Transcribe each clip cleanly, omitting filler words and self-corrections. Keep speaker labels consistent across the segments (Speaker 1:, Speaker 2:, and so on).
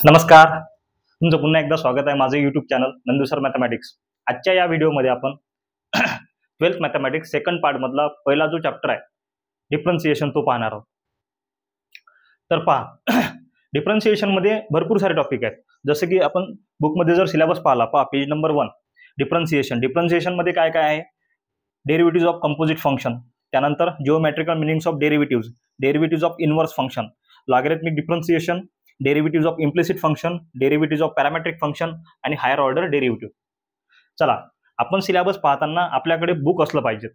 Speaker 1: नमस्कार, तुमचं पुन्हा एकदा स्वागत आहे माझं YouTube channel Nandu sir mathematics. आजच्या या व्हिडिओमध्ये आपण 12th मॅथमॅटिक्स सेकंड पार्ट मधला पहिला जो चॅप्टर आहे डिफरन्सिएशन तो पाहणार आहोत. तर पहा, डिफरन्सिएशन मध्ये भरपूर सारे टॉपिक आहेत. जसं की आपण बुकमध्ये जर सिलेबस पाहिला, पहा पेज नंबर 1 डिफरन्सिएशन मध्ये काय काय आहे, डेरिव्हेटिव्ह ऑफ कंपोजिट फंक्शन, त्यानंतर geometrical meanings of derivative of inverse function, logarithmic differentiation, derivative of implicit function, derivative of parametric function आणि हायर ऑर्डर डेरिव्हेटिव्ह. चला, आपण सिलेबस पाहताना आपल्याकडे बुक असलं पाहिजे.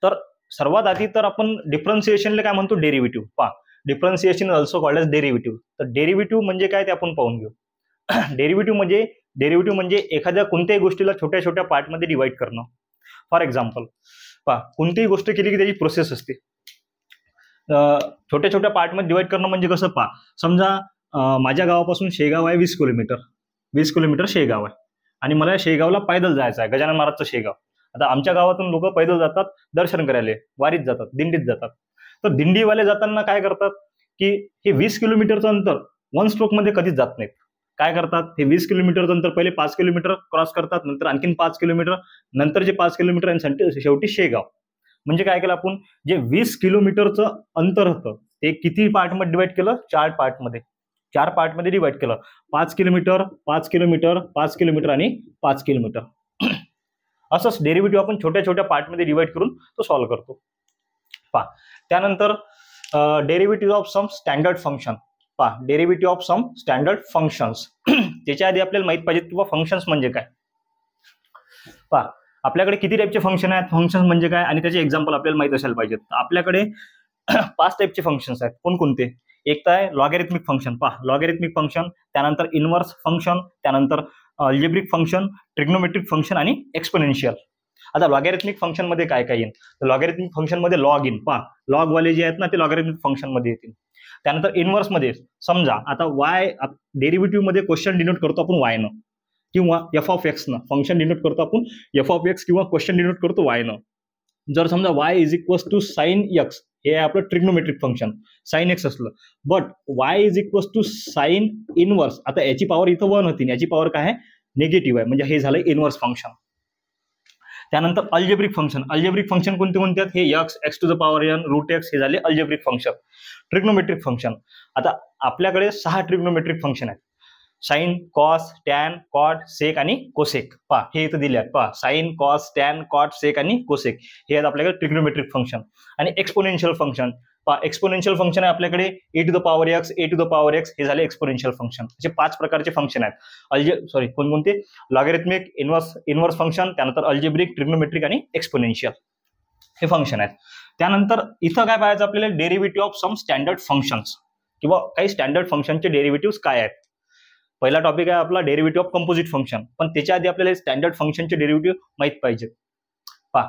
Speaker 1: तर सर्वात आधी तर आपण डिफरन्सिएशनला काय म्हणतो, डेरिव्हेटिव्ह. पहा, differentiation is also called as derivative. तर डेरिव्हेटिव्ह म्हणजे काय ते आपण पाहून घेऊ. डेरिव्हेटिव्ह म्हणजे एखाद्या कोणत्याही गोष्टीला छोट्या छोट्या पार्टमध्ये डिवाइड करणं. फॉर एक्झाम्पल, पहा, कोणतीही गोष्ट केली की त्याची प्रोसेस असते. छोट्या छोट्या पार्टमध्ये डिवाइड करणं म्हणजे कसं, पहा, समजा माझ्या गावापासून शेगाव आहे 20 किलोमीटर शेगाव आहे आणि मला शेगावला पैदल जायचं आहे, गजानन महाराजचं शेगाव. आता आमच्या गावातून लोक पैदल जातात, दर्शन करायला, वारीत जातात, दिंडीत जातात. तर दिंडीवाले जाताना काय करतात की हे 20 किलोमीटरचं अंतर वन स्ट्रोक मध्ये कधीच जात नाहीत. काय करतात, हे 20 किलोमीटरचं अंतर पहिले 5 किलोमीटर क्रॉस करतात, नंतर आणखीन 5 किलोमीटर, नंतरचे 5 किलोमीटर आणि शेवटी शेगाव. म्हणजे काय केलं आपण, जे 20 किलोमीटरचं अंतर होतं ते किती पार्टमध्ये डिवाइड केलं, 4 पार्टमध्ये डिवाइड केलं. 5 किलोमीटर, 5 किलोमीटर, 5 किलोमीटर आणि 5 किलोमीटर. असंच डेरिव्हेटिव्ह आपण छोट्या छोट्या पार्टमध्ये डिवाइड करून तो सॉल्व्ह करतो. पहा, त्यानंतर derivative of some standard function. पहा, derivative of some standard functions. त्याच्या आधी आपल्याला माहित पाहिजे किंवा फंक्शन्स म्हणजे काय. पहा, आपल्याकडे किती टाईपचे फंक्शन आहेत, फंक्शन्स म्हणजे काय आणि त्याचे एक्झाम्पल आपल्याला माहित असायला पाहिजेत. आपल्याकडे 5 टाईपचे फंक्शन्स आहेत. कोणकोणते, एक तर आहे लॉगॅरिथमिक फंक्शन. पहा, लॉगॅरिथमिक फंक्शन, त्यानंतर इनव्हर्स फंक्शन, त्यानंतर अल्जेब्रिक फंक्शन, ट्रिग्नोमेट्रिक फंक्शन आणि एक्सपोनेन्शियल. आता लॉगॅरिथमिक फंक्शन मध्ये काय काय येईल, तर लॉगॅरिथमिक फंक्शन मध्ये लॉग इन. पहा, लॉग वाले जे आहेत ना ते लॉगॅरिथमिक फंक्शन मध्ये येतील. त्यानंतर इनव्हर्स मध्ये समजा आता वाय, डेरिव्हेटिव्ह मध्ये क्वेश्चन डिनोट करतो आपण वाय न किंवा एफ ऑफ एक्स न. फंक्शन डिनोट करतो आपण एफ ऑफ एक्स किंवा क्वेश्चन डिनोट करतो वाय न. जर समजा y is equals to sine x, हे आहे आपलं ट्रिग्नोमेट्रिक फंक्शन, साइन एक्स असलं, but y is equals to sine inverse. आता याची पॉवर इथं 1 होती, याची पॉवर काय आहे, निगेटिव्ह आहे, म्हणजे हे झालं इनव्हर्स फंक्शन. त्यानंतर अल्जेब्रिक फंक्शन कोणते कोणते आहेत, हे x to the power n, root x, हे झाले अल्जेब्रिक फंक्शन. ट्रिग्नोमेट्रिक फंक्शन, आता आपल्याकडे 6 ट्रिग्नोमेट्रिक फंक्शन आहेत, sine, cos, tan, cot, sec आणि कोसेक. पहा, हे इथं दिले आहेत. पहा, sine, cos, tan, cot, sec आणि कोसेक, हे आहेत आपल्याकडे ट्रिग्नोमेट्रिक फंक्शन. आणि एक्सपोनेन्शियल फंक्शन, पहा, एक्सपोनेन्शियल फंक्शन आहे आपल्याकडे a to the power x, हे झाले एक्सपोनेन्शियल फंक्शन. असे 5 प्रकारचे फंक्शन आहेत. कोणकोणते, लॉगॅरिथमिक, इनव्हर्स फंक्शन, त्यानंतर अल्जेब्रिक, ट्रिग्नोमेट्रिक आणि एक्सपोनेन्शियल, हे फंक्शन आहेत. त्यानंतर इथं काय पाहायचं आपल्याला, derivative of some standard functions किंवा काही स्टँडर्ड फंक्शनचे डेरिव्हेटिव्ह काय आहेत. पहिला टॉपिक आहे आपला डेरिव्हेटिव्ह ऑफ कंपोजिट फंक्शन, पण त्याच्या आधी आपल्याला स्टँडर्ड फंक्शनचे डेरिव्हेटिव्ह माहित पाहिजे. पहा,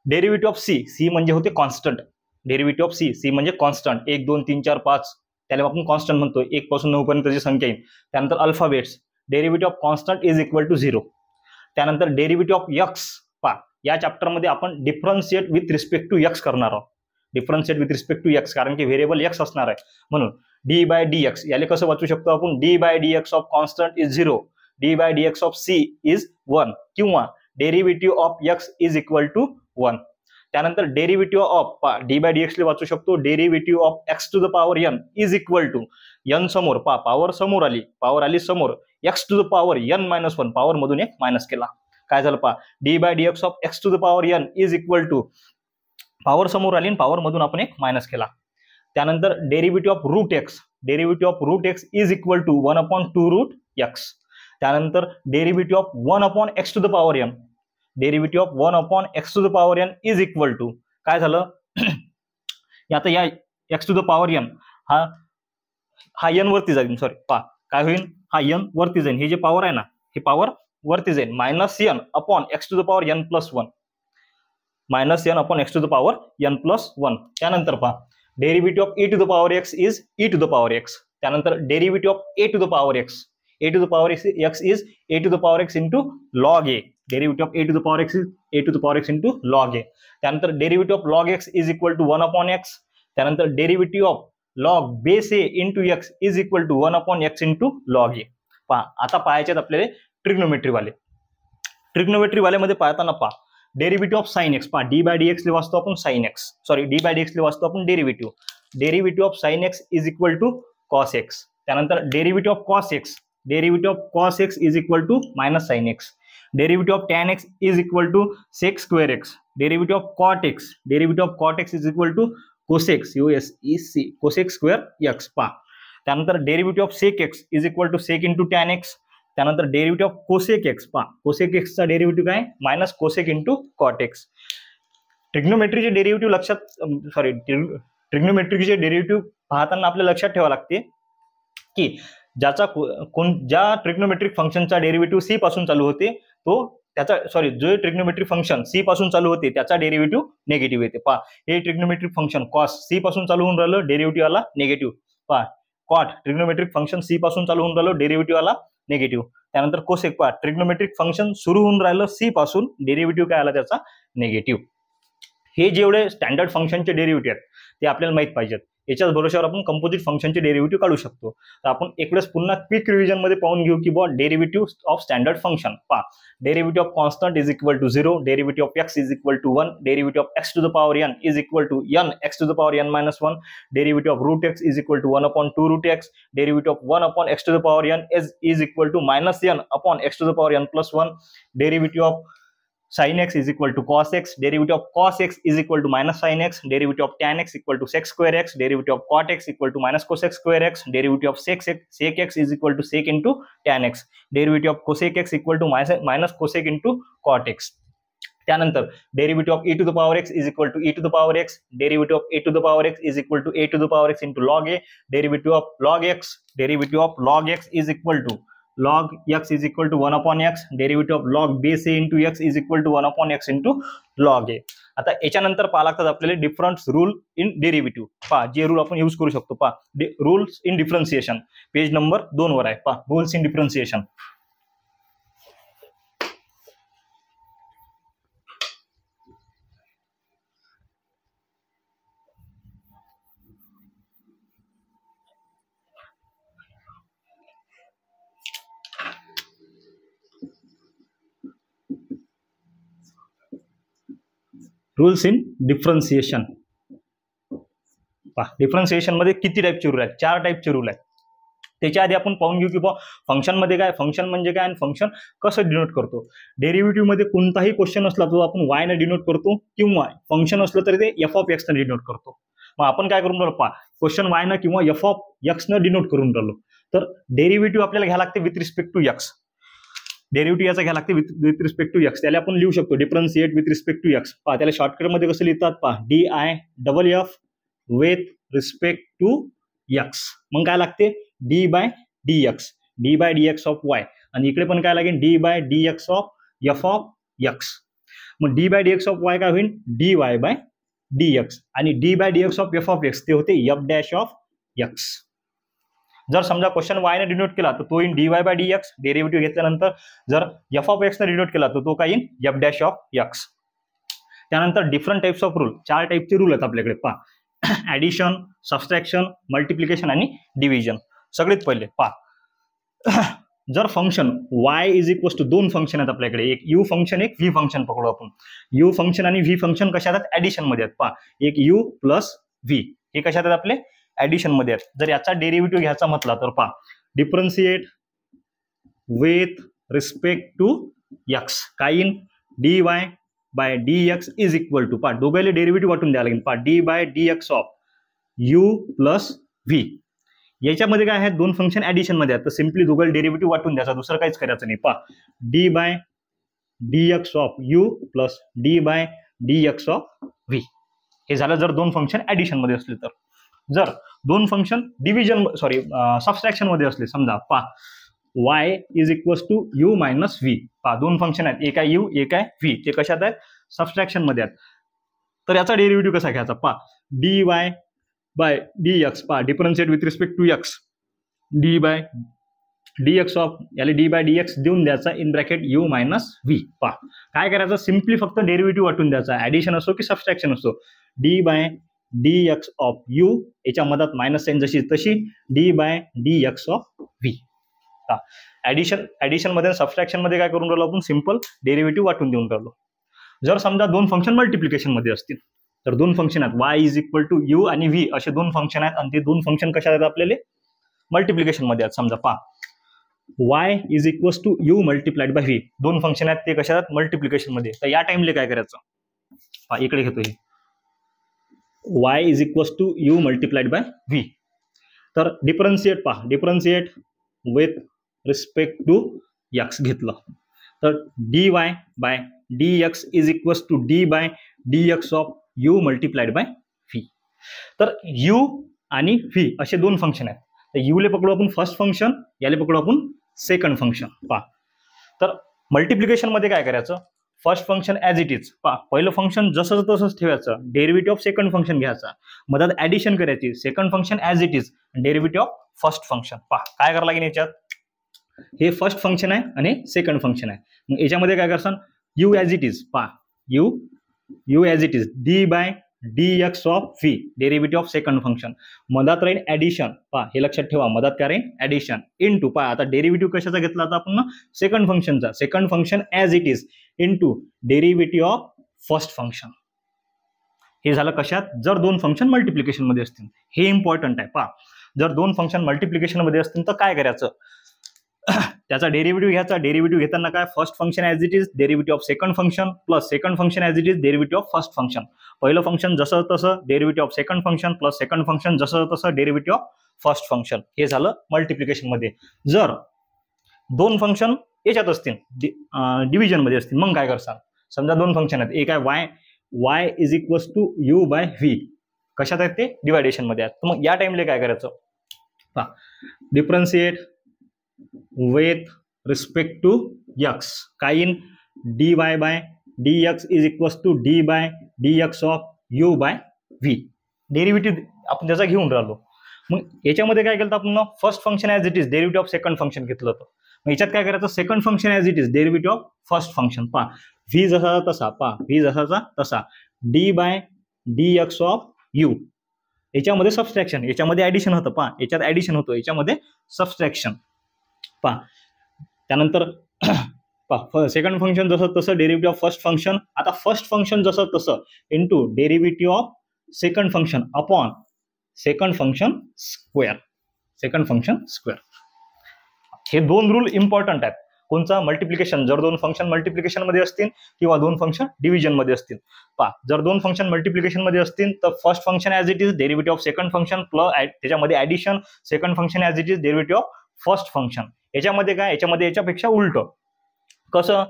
Speaker 1: डेरिव्हेटिव्ह ऑफ सी म्हणजे होते कॉन्स्टंट. डेरिव्हेटिव्ह ऑफ सी म्हणजे कॉन्स्टंट, 1 2 3 4 5, त्याला आपण कॉन्स्टंट म्हणतो. 1 पासून 9 पर्यंतची संख्या येईल. त्यानंतर alphabets, derivative of constant is equal to 0. त्यानंतर डेरिव्हेटिव्ह ऑफ एक्स. पहा, या चॅप्टरमध्ये आपण differentiate with respect to x करणार आहोत. Differentiate with respect to x, कारण की व्हेरिएबल एक्स असणार आहे म्हणून. डी बाय डी एक्स, याला कसं वाचू शकतो आपण, d by D x of constant is 0, d by D x of c is 1, किंवा derivative of x is equal to 1. त्यानंतर derivative of, d by D x ला वाचू शकतो, derivative of x to the power N is equal to, n समोर, power समोर आली, power आली समोर, x to the power n minus 1, power मधून एक मायनस केला, काय झालं, पहा, D by D x of x to the power N is equal to, power समोर आली, पॉवर मधून आपण एक मायनस केला. त्यानंतर derivative of root X is equal to 1/2 root X. त्यानंतर derivative of 1/x to the power N, derivative of 1/x to the power N is equal to, काय झालं, आता या X to the power N हा N वरती जाईल, sorry, पहा काय होईल, हा एन वरती जाईल, हे जे पॉवर आहे ना हे पॉवर वरती जाईल, minus N upon X to the power N plus 1, minus N upon X to the power N plus 1. त्यानंतर पहा, derivative of A to the power X is e to the power X. त्यानंतर derivative of A to the power X is A to the power x into log A. Derivative of A to the power X is A to the power x into log a. त्यानंतर derivative of log x is equal to 1/x. त्यानंतर derivative of log base a into x is equal to 1/x into log a. पहा आता पाहायचे आपल्याला trigonometry वाले मध्ये पाहताना पहा डेरिव्हेटिव्ह ऑफ साइन एक्स. पहा डी बाय डी एक्स ले वाचतो आपण sine x, sorry d by D x ले वाचतो आपण derivative of sine x is equal to cos x. त्यानंतर derivative of cos x is equal to minus sine x. Derivative of tan x is equal to sec square x. Derivative of cot x is equal to cosec cosec square x. पहा त्यानंतर derivative of sec x is equal to sec into tan x. त्यानंतर derivative of cosec x. पहा cosec एक्सचा derivative काय minus cosec into cot x. ट्रिग्नोमेट्रीचे derivative ट्रिग्नोमेट्रीचे derivative पाहताना आपल्याला लक्षात ठेवावं लागते की ज्या ट्रिग्नोमेट्रिक फंक्शनचा डेरिव्हेटिव्ह सी पासून चालू होते जो ट्रिग्नोमेट्रिक फंक्शन सी पासून चालू होते त्याचा डेरिव्हेटिव्ह निगेटिव्ह येते. पहा हे ट्रिग्नोमेट्रिक फंक्शन कॉस सी पासून चालू होऊन राहिलं, डेरिव्हेटिव्ह आला निगेटिव्ह. पहा कॉट ट्रिग्नोमेट्रिक फंक्शन सी पासून चालू होऊन राहिलं, डेरिव्हेटिव्ह आला निगेटिव्ह. त्यानंतर कोसेक पहा ट्रिग्नोमेट्रिक फंक्शन सुरू होऊन राहिलं सी पासून, डेरिव्हेटिव्ह काय आला त्याचा निगेटिव्ह. हे जेवढे स्टँडर्ड फंक्शनचे डेरिव्हेटिव्ह आहेत ते आपल्याला माहित पाहिजेत. याच्याच भरोश्यावर आपण कंपोजिट फंक्शनचे डेरिव्हेटिव्ह काढू शकतो. तर आपण एक वेळेस पुन्हा क्विक रिव्हिजन मध्ये पाहून घेऊ की डेरिव्हेटिव्ह ऑफ स्टँडर्ड फंक्शन. पहा derivative of constant is equal to 0, derivative of x is equal to 1, derivative of x to the power n is equal to n x to the power n minus 1, derivative of root x is equal to 1/2 रूट x, derivative of 1/x to the power n is equal to minus n/x to the power n plus 1, derivative of sin x is equal to cos x, derivative of cos x is equal to minus sin x, derivative of tan x equal to sec square x, derivative of cot x equal to minus cosec square x, derivative of sec x is equal to sec into tan x, derivative of cosec x equal to minus cosec into cot x. त्यानंतर derivative of e to the power x is equal to e to the power x, derivative of a to the power x is equal to a to the power x into log a, derivative of log x is equal to log x is equal to 1/x, derivative of log base a into x is equal to 1/x into log a. आता याच्यानंतर पाहा लागतात आपल्याला different rule in derivative. पहा जे rule आपण use करू शकतो. पहा rules in differentiation page number 2 वर आहे. पहा rules in differentiation. Rules in differentiation. पहा डिफरन्सिएशन मध्ये किती टाईपचे रूल आहेत? 4 टाईपचे रूल आहेत. त्याच्या आधी आपण पाहून घेऊ की फंक्शन मध्ये काय, फंक्शन म्हणजे काय आणि फंक्शन कसं डिनोट करतो. डेरिव्हेटिव्ह मध्ये कोणताही क्वेश्चन असला तो आपण y ने डिनोट करतो किंवा फंक्शन असलं तरी ते f ऑफ x ने डिनोट करतो. मग आपण काय करून राहिलो? पहा क्वेश्चन y न किंवा f ऑफ x न डिनोट करून राहिलो. तर डेरिव्हेटिव्ह आपल्याला घ्यायला लागते with respect to x. Derivative याचा घ्यायला लागते विथ रिस्पेक्ट टू एक्स. त्याला आपण लिहू शकतो differentiate with respect to x. पहा त्याला शॉर्टकट मध्ये कसं लिहितात? पहा DI with respect to x. मग काय लागते? D by D x of y. आणि इकडे पण काय लागेल? D by D x of f of x. मग d by D x of y काय होईल? D y by D x. आणि d by D x of f of x ते होते एफ डॅश ऑफ एक्स. जर समजा question y ने denote केला तर तो इन dy बाय dx. डेरिव्हेटिव्ह घेतल्यानंतर जर f ऑफ x ने डिनोट केला तर तो काय इन f डॅश ऑफ x. त्यानंतर डिफरंट टाइप्स ऑफ रूल, 4 टाइपचे रूल आहेत आपल्याकडे. पहा ऍडिशन, सबट्रॅक्शन, मल्टिप्लिकेशन आणि डिव्हिजन. सगळ्यात पहिले पहा जर function y is equal to 2 function आहेत आपल्याकडे, एक u फंक्शन एक v फंक्शन पकडू आपण. u फंक्शन आणि v फंक्शन कशा आहेत? ऍडिशन मध्ये आहेत. पहा एक u प्लस v हे कशात आहेत? आपले ऍडिशन मध्ये आहेत. जर याचा डेरिव्हेटिव्ह घ्यायचा म्हटला तर पहा differentiate with respect to x काय इन dy by dx is equal to, पहा दोघांना डेरिव्हेटिव्ह वाटून द्यायला लागेल. पहा D by dx of u plus v. याच्यामध्ये काय आहे? 2 फंक्शन ऍडिशन मध्ये आहेत तर सिम्पली दोघांना डेरिव्हेटिव्ह वाटून द्यायचा, दुसरं काहीच करायचं नाही. पहा D by dx of u plus d by dx of v. हे झालं जर 2 फंक्शन ऍडिशन मध्ये असले. तर जर 2 फंक्शन डिव्हिजन सबट्रॅक्शन मध्ये असले, समजा पहा y is equal to u minus v. पहा 2 फंक्शन आहेत, एक आहे u एक आहे v. ते कशात आहेत? सबट्रॅक्शन मध्ये आहेत. तर याचा डेरिव्हेटिव्ह कसा घ्यायचा? पहा dy बाय dx. पहा differentiate with respect to x d by dx of याला डी बाय dx देऊन द्यायचा in bracket u minus v. पहा काय करायचं? सिम्पली फक्त डेरिव्हेटिव्ह वाटून द्यायचा, ऍडिशन असो की सबट्रॅक्शन असो. D by D x of u, याच्या मधात मायनस साईन जशी तशी d by D x of v. Addition मध्ये सबस्ट्रॅक्शन मध्ये काय करून राहिलो आपण, सिंपल डेरिव्हेटिव्ह वाटून देऊन राहिलो. जर समजा दोन फंक्शन मल्टिप्लिकेशन मध्ये असतील तर दोन फंक्शन आहेत y is equal to u आणि व्ही असे दोन फंक्शन आहेत आणि ते दोन फंक्शन कशा आहेत आपल्याला मल्टिप्लिकेशन मध्ये आहेत. समजा पहा y is equal to u multiplied by v, दोन फंक्शन आहेत ते कशा आहेत मल्टिप्लिकेशन मध्ये. तर या टाइमला काय करायचं, पहा इकडे घेतो हे y is equal to u multiplied by v. तर डिफरन्शिएट पहा, differentiate with respect to x घेतलं तर dy by dx is equal to d by dx of u multiplied by v. तर u आणि v असे दोन फंक्शन आहेत. तर u ले पकडू आपण फर्स्ट फंक्शन, याले पकडू आपण सेकंड फंक्शन. पहा तर मल्टिप्लिकेशन मध्ये काय करायचं, first function as it is, पहा पहिलं फंक्शन जसं तसंच ठेवायचं, डेरिव्हेटिव्ह ऑफ सेकंड फंक्शन घ्यायचा, मधात ऍडिशन करायची, second function as it is, derivative of first function. पहा काय करावं लागेल याच्यात, हे फर्स्ट फंक्शन आहे आणि सेकंड फंक्शन आहे. मग याच्यामध्ये काय करसान, यू ॲज इट इज, पहा u as it is d by D x of v, derivative of second function, मधात राहील ऍडिशन, पहा हे लक्षात ठेवा, मधात काय राहील ऍडिशन, इनटू, पहा आता डेरिव्हेटिव्ह कशाचा घेतला आता आपण सेकंड फंक्शनचा, second function as it is into derivative of first function. हे झालं कशात, जर दोन फंक्शन मल्टिप्लिकेशन मध्ये असतील. हे इम्पॉर्टंट आहे. पहा जर दोन फंक्शन मल्टिप्लिकेशन मध्ये असतील तर काय करायचं, त्याचा डेरिव्हेटिव्ह घ्यायचा, डेरिव्हेटिव्ह घेताना काय, first function as it is derivative of second function plus second function as it is derivative of first function, पहिलं फंक्शन जसं तसं derivative of second function plus second function जसं तसं डेरिव्हेटिव्ह ऑफ फर्स्ट फंक्शन. हे झालं multiplication मध्ये. जर दोन फंक्शन याच्यात असतील डिव्हिजन मध्ये असतील मग काय करसाल, समजा दोन फंक्शन आहेत, एक आहे y is equal to u by v, कशात आहेत ते डिवायडेशन मध्ये आहेत. तर मग या टाइमला काय करायचं, पहा differentiate with respect to x, काइन dy by dx is equals to d by dx of u by v, derivative आपण त्याचा घेऊन राहिलो. मग याच्यामध्ये काय केलं आपण, first function as it is derivative of second function घेतलं होतं. मग याच्यात काय करायचं, second function as it is derivative of first function, पहा v जसा तसा, पहा v जसाचा तसा d by dx of u, याच्यामध्ये सबस्ट्रॅक्शन, याच्यामध्ये ऍडिशन होतं, पहा याच्यात ऍडिशन होतं, याच्यामध्ये सबस्ट्रॅक्शन. पहा त्यानंतर पहा सेकंड फंक्शन जसं तसं डेरिव्हेटिव्ह ऑफ फर्स्ट फंक्शन, आता फर्स्ट फंक्शन जसं तसं into derivative of second function upon second function square, second function square. हे दोन रूल इम्पॉर्टंट आहेत. कोणचा, मल्टिप्लिकेशन, जर दोन फंक्शन मल्टिप्लिकेशन मध्ये असतील किंवा दोन फंक्शन डिव्हिजन मध्ये असतील. पहा जर दोन फंक्शन मल्टिप्लिकेशन मध्ये असतील तर first function as it is derivative of second function plus त्याच्यामध्ये addition, second function as it is derivative of first function. याच्यामध्ये काय, याच्यामध्ये याच्यापेक्षा उलट कसं,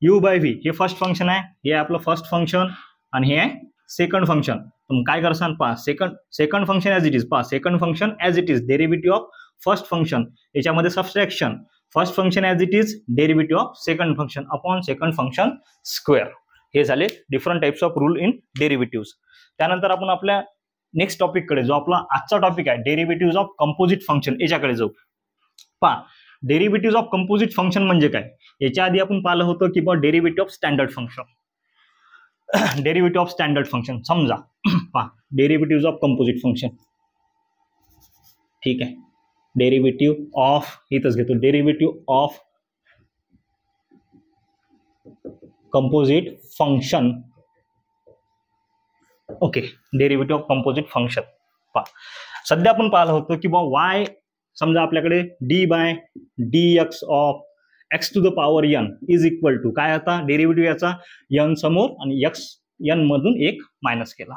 Speaker 1: यू बाय व्ही हे फर्स्ट फंक्शन आहे, हे आपलं फर्स्ट फंक्शन आणि हे आहे सेकंड फंक्शन. काय करसान, पहा second function as it is, पहा second function as it is derivative of first function, याच्यामध्ये subtraction, first function as it is derivative of second function upon second function square. हे झाले different types of rule in derivative. त्यानंतर आपण आपल्या next topic कडे, जो आपला आजचा टॉपिक आहे डेरिव्हेटिव्ह ऑफ कंपोजिट फंक्शन, याच्याकडे जाऊ. पहा डेरिव्हेटिव्ह ऑफ कंपोजिट फंक्शन म्हणजे काय, याच्या आधी आपण पाहिलं होतं की derivative of standard function, derivative of standard function. समजा पहा डेरिव्हेटिव्ह ऑफ कंपोजिट फंक्शन, ठीक आहे, डेरिव्हेटिव्ह ऑफ, इथंच घेतो, derivative of composite function. Okay, derivative of composite function. पहा सध्या आपण पाहिलं होतं की y, समजा आपल्याकडे d by D x of x to the power N is equal to काय, आता डेरिव्हेटिव्ह याचा एन समोर आणि एक्स एन मधून एक मायनस केला.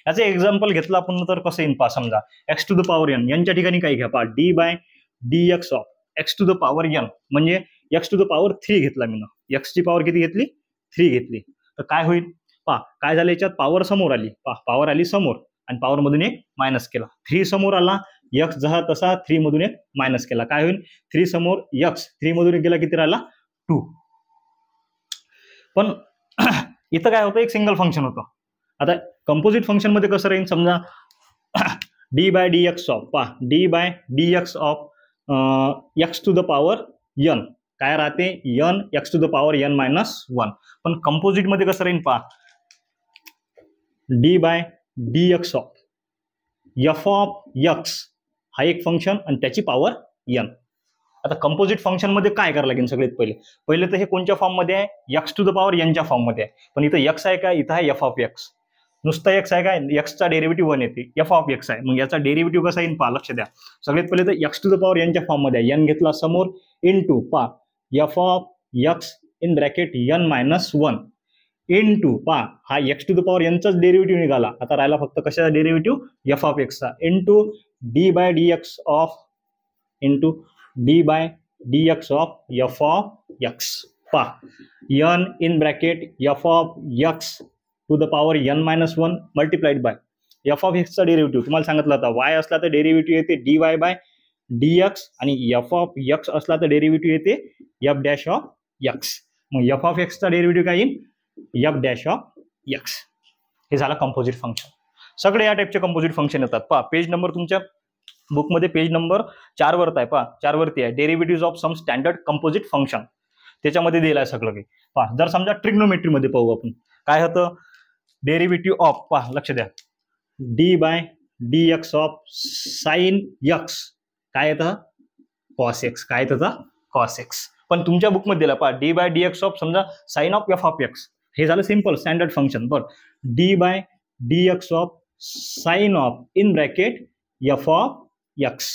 Speaker 1: याचं एक्झाम्पल घेतलं आपण तर कसं येईल, पहा समजा x to the power n, यांच्या ठिकाणी काय घ्या, पहा D by D x of x to the power n, म्हणजे एक्स टू द पॉवर 3 घेतला मी, एक्स ची पॉवर किती घेतली, 3 घेतली. तर काय होईल, पहा काय झालं, याच्यात पॉवर समोर आली, पहा पॉवर आली समोर आणि पॉवर मधून एक मायनस केला, 3 समोर आला, एक्स जसा तसा 3 मधून एक मायनस केला, काय होईल, 3 समोर एक्स, 3 मधून एक गेला, किती राहिला 2. पण इथं काय होतं, एक सिंगल फंक्शन होतं. आता कंपोजिट फंक्शन मध्ये कसं राहील, समजा d by D x of, पहा D by D x of x to the power n काय राहते, n x to the power n minus 1. पण कंपोजिट मध्ये कसं राहील, पहा D by D x of f of x हा एक फंक्शन आणि त्याची पॉवर एन. आता कंपोजिट फंक्शन मध्ये काय करायला लागेल सगळ्यात पहिले तर हे कोणत्या फॉर्म मध्ये आहे, एक्स टू द पॉवर एनच्या फॉर्म मध्ये आहे. पण इथं एक्स आहे का, इथं आहे एफ ऑफ एक्स. नुसता एक्स आहे काय, एक्सचा डेरिव्हेटिव्ह 1 येते, एफ ऑफ एक्स आहे. मग याचा डेरिव्हेटिव्ह कसा येईल पहा, लक्ष द्या. सगळ्यात पहिले तर एक्स टू द पॉवर एनच्या फॉर्म मध्ये आहे, एन घेतला समोर इनटू पहा f of x in bracket n minus 1 into पहा हा एक्स टू द पॉवर एनचाच डेरिव्हेटिव्ह निघाला. आता राहिला फक्त कशाचा डेरिव्हेटिव्ह, एफ ऑफ एक्सचा into d by D x of into d by D x of f of x. पहा n in bracket f of x to the power n minus 1 multiplied by F of एक्सचा derivative तुम्हाला सांगितलं होता, Y असला तर derivative येते D y by D x आणि F of x असला तर डेरिव्हेटिव्ह येते एफ डॅश ऑफ एक्स. मग एफ ऑफ एक्सचा डेरिव्हेटिव्ह काय येईल, एफ डॅश ऑफ एक्स. हे झालं कंपोजिट फंक्शन. सगळे या टाईपचे कंपोजिट फंक्शन येतात. पहा पेज नंबर तुमच्या बुकमध्ये पेज नंबर 4 वरती आहे, पहा 4 वरती आहे derivative of some standard composite function. त्याच्यामध्ये दिलं आहे सगळं काही. पहा जर समजा ट्रिग्नोमेट्री मध्ये पाहू आपण, काय होतं डेरिव्हेटिव्ह ऑफ, पहा लक्ष द्या, d by D x of sine x काय येतं कॉस एक्स, काय येतं कॉस एक्स. पण तुमच्या बुकमध्ये दिला पहा D by D x of समजा sine of f of x, हे झालं सिंपल स्टँडर्ड फंक्शन. पण d by D x of sine of in bracket f of x.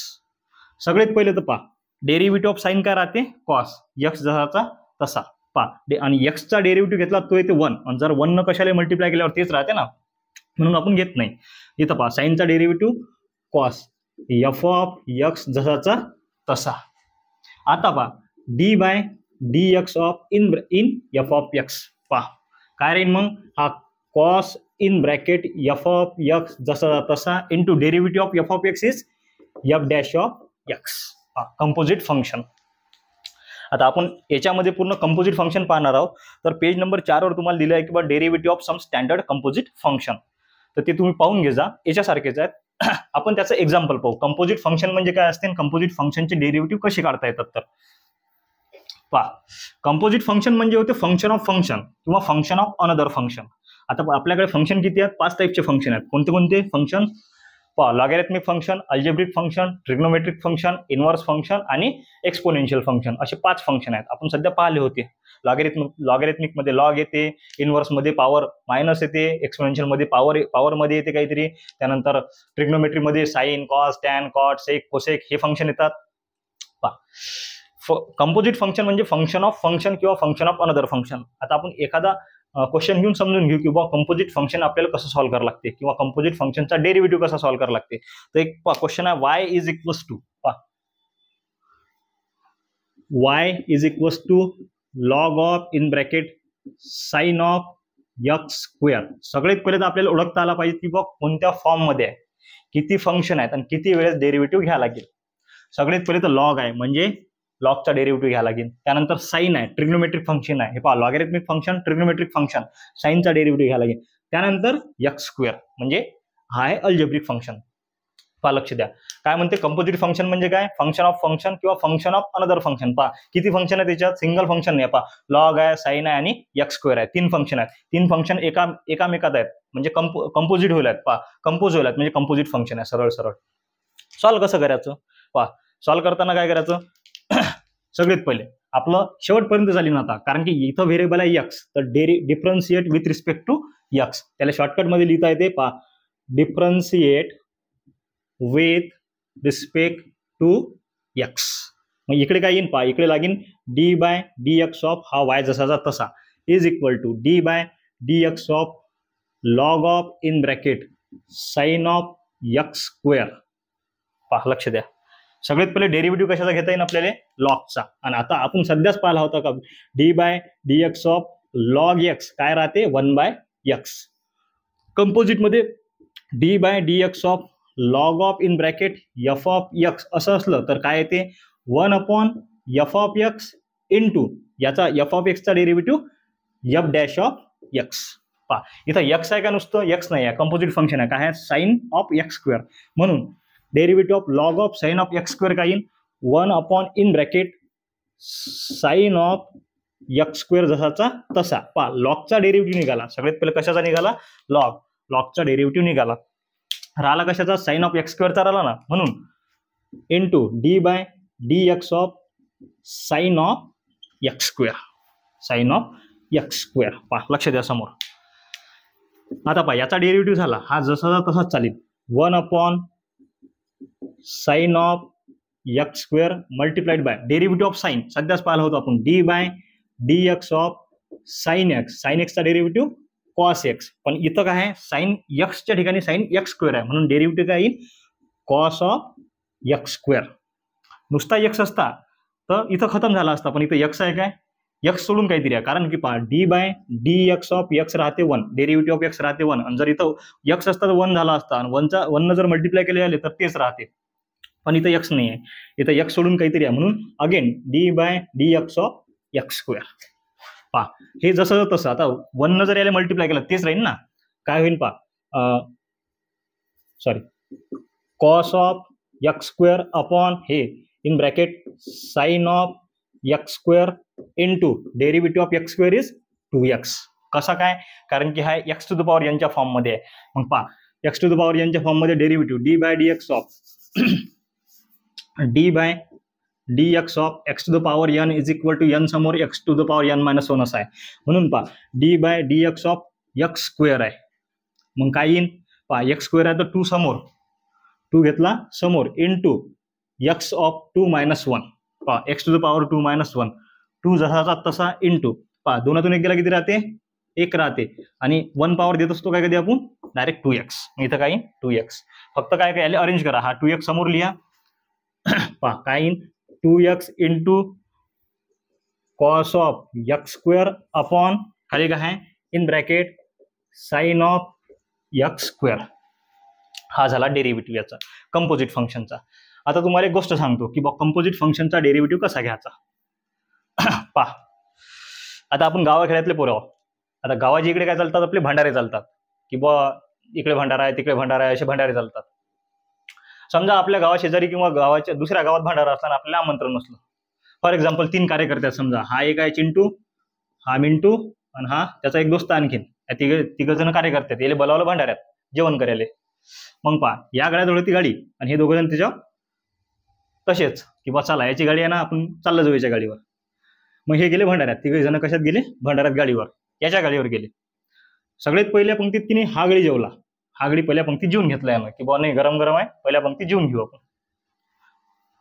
Speaker 1: सगळ्यात पहिले तर पहा डेरिव्हेटिव्ह ऑफ साइन काय राहते कॉस, एक्स जसाचा तसा. पहा आणि एक्सचा डेरिव्हेटिव्ह घेतला तो येते 1 आणि जर 1 न कशाला मल्टिप्लाय केल्यावर तेच राहते ना, म्हणून आपण घेत नाही. इथं पहा साइनचा derivative cos f of x जसाचा तसा. आता पहा D by D x of in f of x. पहा काय राहील मग, हा cos in bracket f of x जसा तसा into derivative of f of x is f dash of x. Composite function. आता आपण याच्यामध्ये पूर्ण कंपोजिट फंक्शन पाहणार आहोत. तर पेज नंबर 4 वर तुम्हाला दिलं आहे की बा derivative of some standard composite function. तर ते तुम्ही पाहून घे जा, याच्यासारखेच आहेत. आपण त्याचं एक्झाम्पल पाहू. कंपोजिट फंक्शन म्हणजे काय असते आणि कंपोजिट फंक्शनचे डेरिव्हेटिव्ह कसे काढता येतात. तर पहा कंपोजिट फंक्शन म्हणजे होते फंक्शन ऑफ फंक्शन किंवा फंक्शन ऑफ अनदर फंक्शन. आता आपल्याकडे फंक्शन किती आहेत, 5 टाईपचे फंक्शन आहेत. कोणते कोणते फंक्शन पहा, logarithmic function, algebraic function, trigonometric function, inverse function आणि एक्सपोनेन्शियल फंक्शन, असे 5 फंक्शन आहेत. आपण सध्या पाहिले होते. लॉगॅरिथमिक मध्ये लॉग येते, इनव्हर्स मध्ये पॉवर मायनस येते, एक्सपोनेन्शियल मध्ये पॉवर मध्ये येते काहीतरी, त्यानंतर ट्रिग्नोमेट्री मध्ये sine cos tan cot sec cosec हे फंक्शन येतात. पहा कंपोजिट फंक्शन म्हणजे फंक्शन ऑफ फंक्शन किंवा फंक्शन ऑफ अनदर फंक्शन. आता आपण एखादा क्वेश्चन घेऊन समजून घेऊ की बा कंपोजिट फंक्शन आपल्याला कसं सॉल्व्ह करावं लागते किंवा कंपोजिट फंक्शनचा डेरिव्हेटिव्ह कसा सॉल्व्ह करावं लागते. तर एक क्वेश्चन आहे y is equals to y is equals to log of in bracket sine of x square. सगळ्यात पहिले तर आपल्याला ओळखता आला पाहिजे की बा कोणत्या फॉर्म मध्ये आहे, किती फंक्शन आहेत आणि किती वेळेस डेरिव्हेटिव्ह घ्यायला लागेल. सगळ्यात पहिले तर लॉग आहे म्हणजे लॉगचा डेरिव्हेटिव्ह घ्यायला लागेल. त्यानंतर साइन आहे, ट्रिग्नोमेट्रिक फंक्शन आहे. हे पहा लॉगॅरिथमिक फंक्शन, ट्रिग्नोमेट्रिक फंक्शन, साइनचा डेरिव्हेटिव्ह घ्यायला लागेल. त्यानंतर एक्स स्क्वेअर म्हणजे हा आहे अल्जेब्रिक फंक्शन. पहा लक्ष द्या काय म्हणते कंपोजिट फंक्शन म्हणजे काय, फंक्शन ऑफ फंक्शन किंवा फंक्शन ऑफ अनदर फंक्शन. पहा किती फंक्शन आहे त्याच्यात, सिंगल फंक्शन नाही. पहा लॉग आहे, साइन आहे आणि एक्स स्क्वेअर आहे. 3 फंक्शन आहेत. 3 फंक्शन एकामेकात आहेत म्हणजे कंपोजिट होईल आहेत. पहा कंपोज होईल आहेत म्हणजे कंपोजिट फंक्शन आहे. सरळ सरळ सॉल्व्ह कसं करायचं. पहा सॉल्व्ह करताना काय करायचं, सगळ्यात पहिले आपलं शेवटपर्यंत झाली ना आता, कारण की इथं व्हेरिएबल आहे एक्स, तर differentiate with respect to x. त्याला शॉर्टकट मध्ये लिहिता येते. पहा differentiate with respect to x. मग इकडे काय येईन, पहा इकडे लागेल d by D x of हा वाय जसाचा तसा is equal to d by D x of log of in bracket sine of x square. पहा लक्ष द्या सगळ्यात पहिले डेरिव्हेटिव्ह कशाचा घेता येईल आपल्याला, लॉगचा. आणि आता आपण सध्याच पाहिला होता का d by D x of log x काय राहते 1 बाय एक्स. कंपोजिट मध्ये d by D x of log of in bracket f of x असं असलं तर काय येते 1 upon f of x into याचा एफ ऑफ एक्सचा derivative f dash of x. पहा इथं एक्स आहे का, नुसतं एक्स नाही आहे, कंपोजिट फंक्शन आहे. काय आहे साइन ऑफ एक्स स्क्वेअर. म्हणून derivative of log of sine of x square काय येईल 1 upon in bracket sine of x square जसाचा तसा. पहा लॉगचा डेरिव्हेटिव्ह निघाला. सगळ्यात पहिले कशाचा निघाला, लॉगचा डेरिव्हेटिव्ह निघाला. राहिला कशाचा, साईन ऑफ एक्स स्क्वेअरचा राहिला ना, म्हणून into d by D x of sine of x square, sine of x square. पहा लक्ष द्या समोर. आता पहा याचा डेरिव्हेटिव्ह झाला, हा जसा तसाच चालेल, 1 sine of x square multiplied by derivative of sine, सध्याच पाहिलं होतं आपण, d by D x of sine x, sine एक्सचा डेरिव्हेटिव्ह कॉस एक्स, पण इथं काय आहे, साईन एक्सच्या ठिकाणी साईन एक्स स्क्वेअर आहे, म्हणून डेरिव्हेटिव्ह काय येईल, कॉस ऑफ एक्स स्क्वेअर. नुसता एक्स असता तर इथं खतम झाला असता, पण इथं एक्स आहे काय, एक्स सोडून काहीतरी आहे, कारण की पहा D by D x of x राहते 1, डेरिव्हेटिव्ह ऑफ एक्स राहते 1, आणि जर इथं एक्स असता तर 1 झाला असता, आणि 1 जर मल्टिप्लाय केले आले तर तेच राहते, पण इथं एक्स नाही आहे, इथं एक्स सोडून काहीतरी आहे, म्हणून again d by D x of x square. पहा हे जसं तसं, आता 1 जर याला मल्टिप्लाय केलं तेच राहील ना, काय होईल पहा, sorry, cos of x square upon हे in bracket sine of x square into derivative of x square is 2x. कसा काय, कारण की हा एक्स टू द पॉवर यांच्या फॉर्ममध्ये आहे, मग पहा एक्स टू द पॉवर यांच्या फॉर्ममध्ये derivative d by D x of d by D x of x to the power N is equal to n समोर x to the power n minus 1 असा आहे, म्हणून पहा D by D x of x square आहे, मग काय येईल पहा, एक्स स्क्वेअर आहे तर 2 समोर, 2 घेतला समोर इंटू एक्स ऑफ 2 मायनस 1, पहा x to the power 2 minus 1, 2 जसाचा तसा इंटू, पहा दोनातून एक गेला किती राहते, 1 राहते, आणि 1 पॉवर देत असतो काय कधी आपण डायरेक्ट 2x, इथं काय 2x, फक्त काय काय अरेंज करा, हा 2x समोर लिहा, पहा काय येईल 2x into cos of x square upon खाली काय आहे in bracket sine of x square. हा झाला डेरिव्हेटिव्ह याचा कंपोजिट फंक्शनचा. आता तुम्हाला एक गोष्ट सांगतो की बा कंपोजिट फंक्शनचा डेरिव्हेटिव्ह कसा घ्यायचा. पहा आता आपण गावाखेड्यातले पोरं आहोत. आता गावाच्या इकडे काय चालतात, आपले भंडारे चालतात की बा इकडे भंडारा आहे तिकडे भंडारा आहे असे भंडारे चालतात. समजा आपल्या गावा शेजारी किंवा गावाच्या दुसऱ्या गावात भंडारा असताना आपल्याला आमंत्रण नसलं, फॉर एक्झाम्पल 3 कार्यकर्ते आहेत, समजा हा एक आहे चिंटू, हा मिंटू आणि हा त्याचा एक दोस्त आणखीन, तिघ जण कार्यकर्ते आहेत, याला बोलावलं भंडाऱ्यात जेवण करायला. मग पहा या गाड्याजवळ ती गाडी आणि हे दोघं जण त्याच्यावर तसेच की बा चला याची गाडी आहे ना आपण चाललं जाऊ याच्या गाडीवर. मग हे गेले भंडाऱ्यात, तिघे जण कशात गेले भंडाऱ्यात गाडीवर, याच्या गाडीवर गेले. सगळ्यात पहिल्या पंक्तीत की नाही हा गडी जेवला, हा गडी पहिल्या पंक्तीत जेवून घेतलाय ना की बा नाही गरम गरम आहे पहिल्या पंक्तीत जेवून घेऊ आपण.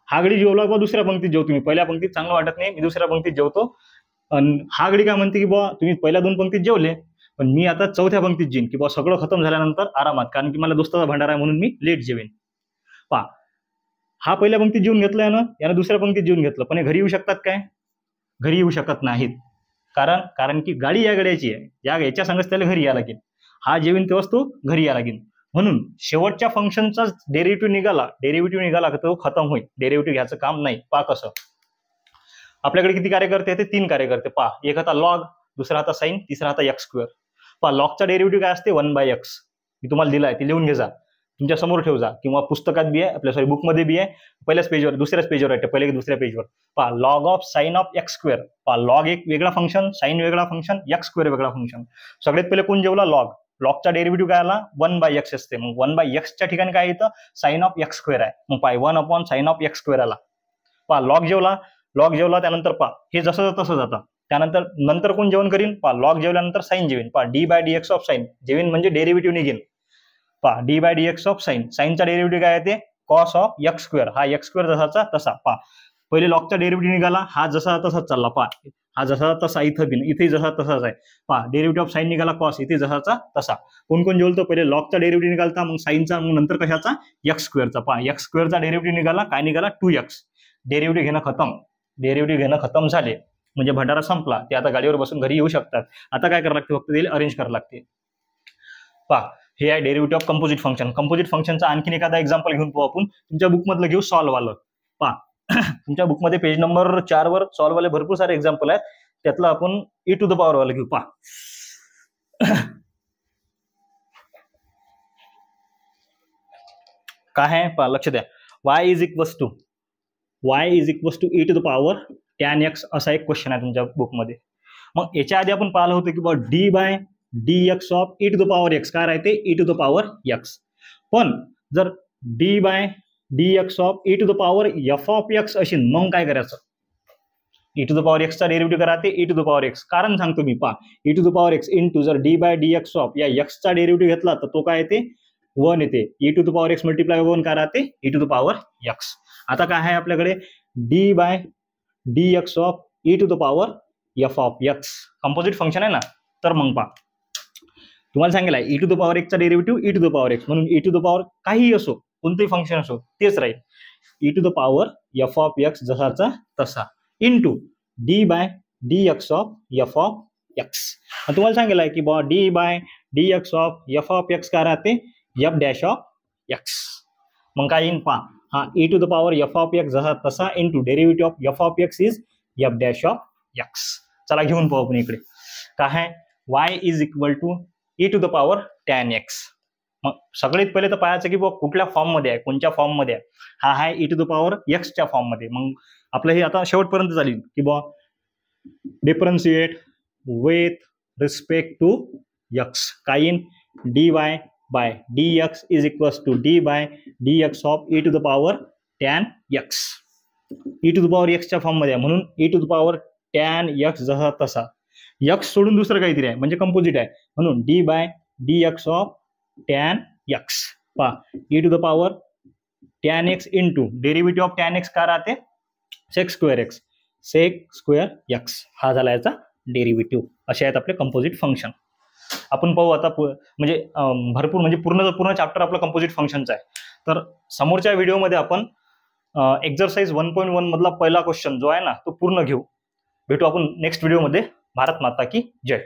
Speaker 1: हा गडी जेवला बा दुसऱ्या पंक्तीत जेवतो मी, पहिल्या पंक्तीत चांगलं वाटत नाही मी दुसऱ्या पंक्तीत जेवतो. आणि हा गडी काय म्हणते की बा तुम्ही पहिल्या 2 पंक्तीत जेवले पण मी आता 4थ्या पंक्तीत जेईन की बा सगळं खतम झाल्यानंतर आरामात, कारण की मला दोस्ताचा भंडारा आहे म्हणून मी लेट जेवेन. पहा हा पहिल्या पंक्तीत जेवून घेतलाय ना, यानं दुसऱ्या पंक्तीत जेवून घेतलं, पण हे घरी येऊ शकतात काय, घरी येऊ शकत नाहीत. कारण की गाडी या गाड्याची आहे, याच्या संगच त्याला घरी यायला लागेल, हा जेवीन तेव्हाच तो घरी यायला लागेल. म्हणून शेवटच्या फंक्शनचा डेरिव्हेटिव्ह निघाला की तो खतम होईल, डेरिव्हेटिव्ह घ्यायचं काम नाही. पहा कसं आपल्याकडे किती कार्यकर्ते आहेत, 3 कार्यकर्ते. पहा एक आता लॉग, दुसरा आता साईन, तिसरा आता एक्स स्क्वेअर. पहा लॉगचा डेरिव्हेटिव्ह काय असते 1/x, मी तुम्हाला दिलाय ते लिहून घे जा, तुमच्या समोर ठेव जा, किंवा पुस्तकात बी आहे आपल्या बुकमध्ये बी आहे, पहिल्याच पेजवर दुसऱ्याच पेजवर आहे, पहिले की दुसऱ्या पेजवर. पहा log of sine of x square. पहा लॉग एक वेगळा फंक्शन, साईन वेगळा फंक्शन, एक्स स्क्वेअर वेगळा फंक्शन. सगळ्यात पहिले कोण जेवला, लॉग. लॉगचा डेरिव्हेटिव्ह काय आला 1/x असते, मग 1/xच्या ठिकाणी काय येतं साईन ऑफ एक्स स्क्वेअर आहे, मग पाय 1/साईन ऑफ एक्स स्क्वेअर आला. पहा लॉग जेवला त्यानंतर पहा हे जसं तसं जातं. त्यानंतर कोण जेवण करीन, पहा लॉग जेवल्यानंतर साईन जेवीन. पहा d/dx ऑफ साईन जेवीन म्हणजे डेरिव्हेटिव्ह निघेल. पहा d/dx ऑफ साईन, साईनचा डेरिव्हेटिव्ह काय येते कॉस ऑफ एक्स स्क्वेअर. हा एक्स स्क्वेअर जसाचा तसा. पहा पहिले लॉगचा डेरिव्हेटिव्ह निघाला, हा जसा तसाच चालला. पहा हा जसा तसा इथे जसा तसाच आहे. पहा डेरिव्हेटिव्ह ऑफ साईन निघाला कॉस, इथे जसाचा तसा. कोण जेवलतो, पहिले लॉगचा डेरिव्हेटिव्ह निघालता, मग साईनचा, मग नंतर कशाचा एक्स स्क्वेअरचा. पहा एक्स स्क्वेअरचा डेरिव्हेटिव्ह निघाला, काय निघाला 2x. डेरिव्हेटिव्ह घेणं खतम झाले म्हणजे भंडारा संपला, ते आता गाडीवर बसून घरी येऊ शकतात. आता काय करावं लागते, फक्त ते अरेंज करावं लागते. पहा हे आहे derivative of composite function. Composite फंक्शनचा आणखीन एखादा एक्झाम्पल घेऊन पाहू आपण. तुमच्या बुकमधलं घेऊ सॉल्व्ह वालं. पहा तुमच्या बुकमध्ये पेज नंबर 4 वर सॉल्व्ह वाले भरपूर सारे एक्झाम्पल आहेत, त्यातलं आपण e⁻ वाला घेऊ. पहा काय आहे, पहा लक्ष द्या. y is equals to e⁻ tan x असा एक क्वेश्चन आहे तुमच्या बुकमध्ये. मग याच्या आधी आपण पाहिलं होतं की बा d/dx ऑफ e⁻x काय राहते e⁻x. पण जर d by D x of e to the power f of x असेल मग काय करायचं, ई टू द पॉवर एक्सचा डेरिव्हेटिव्ह करा ते e to the power x. कारण सांगतो मी, पहा e to the power x into जर d by D x of या एक्सचा डेरिव्हेटिव्ह घेतला तर तो काय येते 1 येते. E to the power x multiply 1 काय राहते e to the power x. आता काय आहे आपल्याकडे d by D x of e to the power f of x composite function आहे ना. तर मग पहा तुम्हाला सांगितलं आहे ई टू द पॉवर एक्सचा derivative e to the power x, म्हणून ई टू द पॉवर काहीही असो कोणतेही फंक्शन असो तेच राहील. E to the power f of x जसाचा तसा into d by D x of f of x. तुम्हाला सांगितलं आहे की बॉ d by D x of f of x काय राहते एफ डॅश ऑफ एक्स. मग काय येईन पहा, हा e to the power f of x जसा तसा into derivative of f of x is f dash of x. चला घेऊन पाहू आपण इकडे काय आहे y is equal to e to the power tan x. मग सगळ्यात पहिले तर पाहायचं की बुवा कुठल्या फॉर्ममध्ये आहे, कोणत्या फॉर्ममध्ये आहे. हा आहे ई टू द पॉवर एक्सच्या फॉर्ममध्ये. मग आपलं हे आता शेवटपर्यंत चालेल की बुवा differentiate with respect to x. काय येईन d y by D x is equals to d by D x of e to the power tan x. E to the power एक्सच्या फॉर्ममध्ये आहे म्हणून e to the power tan x जसा तसा. X सोडून दुसरं काहीतरी आहे म्हणजे कंपोजिट आहे म्हणून d by D x of tan x. पहा e to the power tan x into derivative of tan x काय राहते sec square x. Sec square x हा झाला याचा डेरिव्हेटिव्ह. असे आहेत आपले कंपोजिट फंक्शन. आपण पाहू आता म्हणजे भरपूर म्हणजे पूर्ण चॅप्टर आपलं कंपोजिट फंक्शनचा आहे. तर समोरच्या व्हिडिओमध्ये आपण एक्झरसाइज 1.1 मधला पहिला क्वेश्चन जो आहे ना तो पूर्ण घेऊ. भेटू आपण नेक्स्ट व्हिडिओमध्ये. भारत माता की जय.